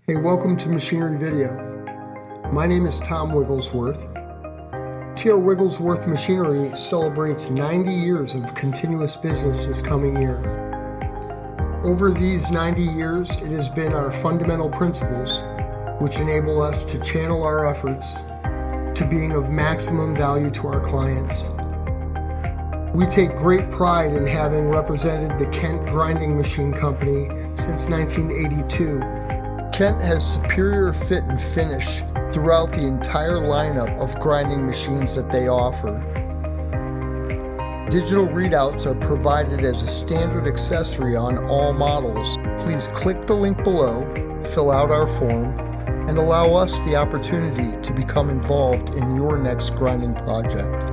Hey, welcome to Machinery Video. My name is Tom Wigglesworth. T.R Wigglesworth Machinery celebrates 90 years of continuous business this coming year. Over these 90 years, it has been our fundamental principles which enable us to channel our efforts to being of maximum value to our clients. We take great pride in having represented the Kent Grinding Machine Company since 1982. Kent has superior fit and finish throughout the entire lineup of grinding machines that they offer. Digital readouts are provided as a standard accessory on all models. Please click the link below, fill out our form, and allow us the opportunity to become involved in your next grinding project.